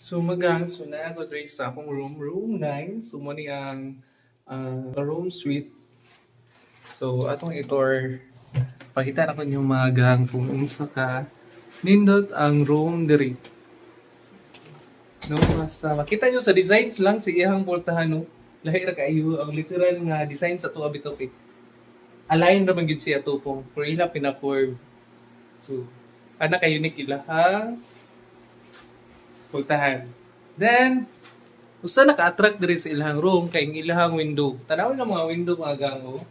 So magang so na ako diri sa akong room 9. So mo ni ang room suite. So atong i-tour pakita na ko yung magang kung unsa ka nindot ang room diri. No, basta makita nyo sa designs lang sa iyang portahan no. Lahi ra kaayo ang literal nga design sa tuwa bitaw kay. Align ra man gid siya tupong for ila pina-curve. So ana ka unique ilahang portahan. Then usa naka-attract diri sa ilahang room kay ang ilahang window. Tanawin ang mga window mga gango.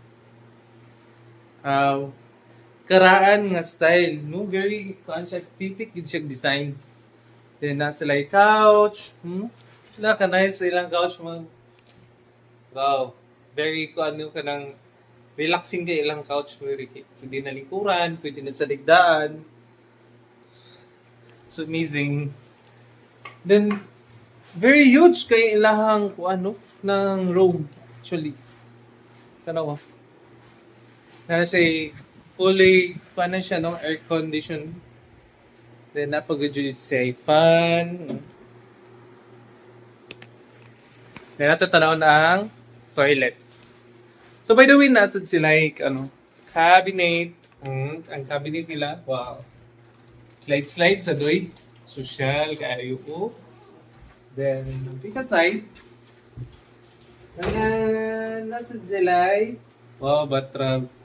Uh, karaan nga style, no? Very conscious, aesthetic gid siya design. Then nasa like couch, wala ka nice sa ilang couch mga wow. Very ano ka ng relaxing kay ilang couch, very pwede na likuran, pwede na sa digdaan. It's amazing. Then very huge kay ilahang ano ng room actually. Tanawa. Na say fully paano siya no air condition. Then napag-jud say fan. Then natatanaw na ang toilet. So by the way, nasa sila like ano cabinet. Ang cabinet nila, wow. Slide sa doy. Social kaayo ko. Then pick a side. And nasa sila wow, but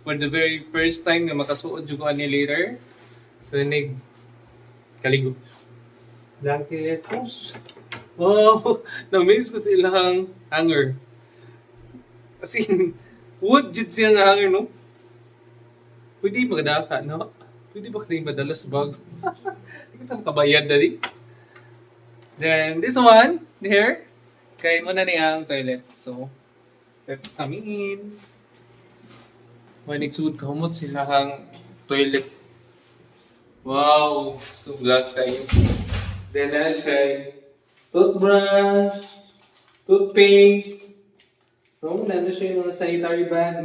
for the very first time nga makasuod jud ko ani later. So nig kaligo. Blanket. Oh, na-miss ko sa ilang hanger. As in, wood jud siya nga hanger, no? Pwede magadaka, no? Pwede ba kayo madalas bag? Hindi ko kabayad na rin. Then, this one, here, kay mo na niya ang toilet. So, let's come in. Manigsuod ka humot sila ang toilet. Wow, so glass kayo. Then, na siya toothbrush, toothpaste, no? Nano siya yung mga sanitary bag.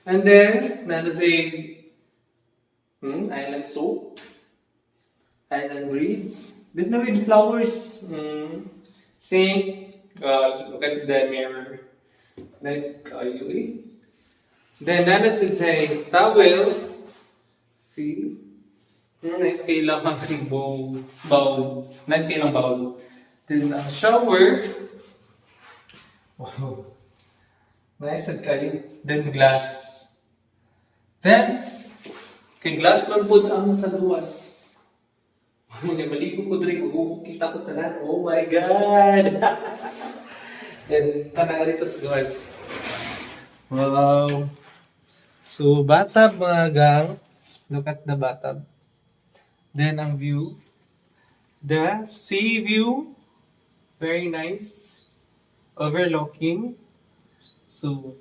And then, nano siya island soap, island breeds. Then na with flowers. Sink. Look at the mirror. Nice kayo eh. Then, nano siya towel. See? Nice kailangan ng bowl. Nice kailangan bowl. Then, shower. Wow. Nice at kayo. Then, glass. Then, kay glass man po ang sa luwas. Maligo ko diri ko kita ko tanan. Oh my God! Then, tanang rito sa glass. Wow. So, bathtub mga gang. Look at the bathtub. Then, ang view. The sea view. Very nice. Overlooking. So,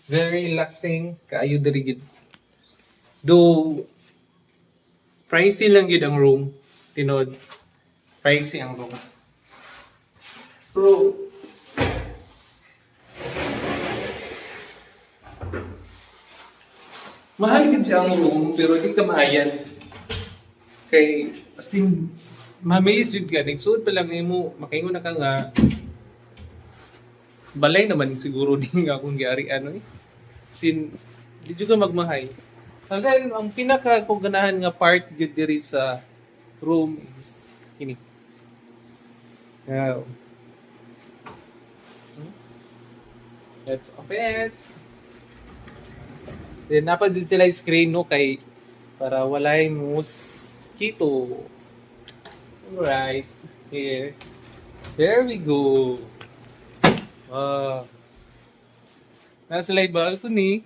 very relaxing. Kaayo diri gid. Though, pricey lang gid ang room. Tinod. Pricey ang room. So, mahal gid siya ang room, pero di ka mahayan. Kay, as in, ma-amaze yun ka. Nagsuod pa lang mo, makaingon na ka nga, balay naman siguro din nga kung gyari ano eh. Sin, di ka magmahay. And then, ang pinaka kong ganahan nga part yun diri sa room is kini. Now, let's open it. Then, napadid sila yung screen no kay para walay mosquito. Alright. Here. There we go. Nasa light balcony.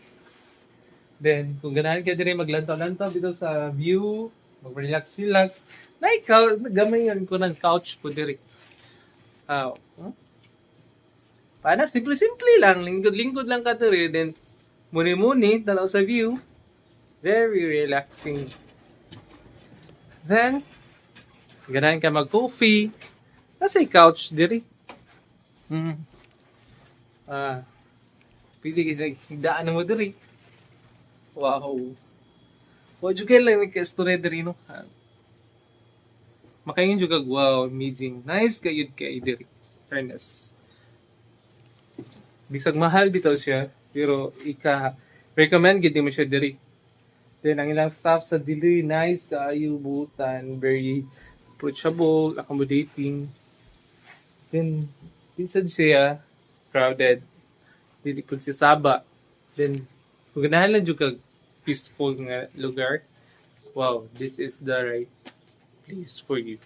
Then, kung ganahan ka din maglantaw-lantaw dito sa view, mag-relax. Na ikaw, gamayan ko ng couch po diri. Paano? Simple lang. Lingkod lang ka diri. Then, muni-muni, tanaw sa view. Very relaxing. Then, ganahan ka mag-coffee. Nasa couch diri. Pwede ka higdaan mo diri. Wow. Wajud kayo lang nagka-story diri no. Makaingon jud kag wow, amazing. Nice kayud kay diri. Fairness. Bisag mahal bitaw siya, pero recommend gid mo siya diri. Then ang ilang staff sa dili nice kaayo buutan, very approachable, accommodating. Then insad siya crowded. Dili pud siya saba. Then kung ganahan lang jud kag peaceful nga lugar, wow, this is the right place for you.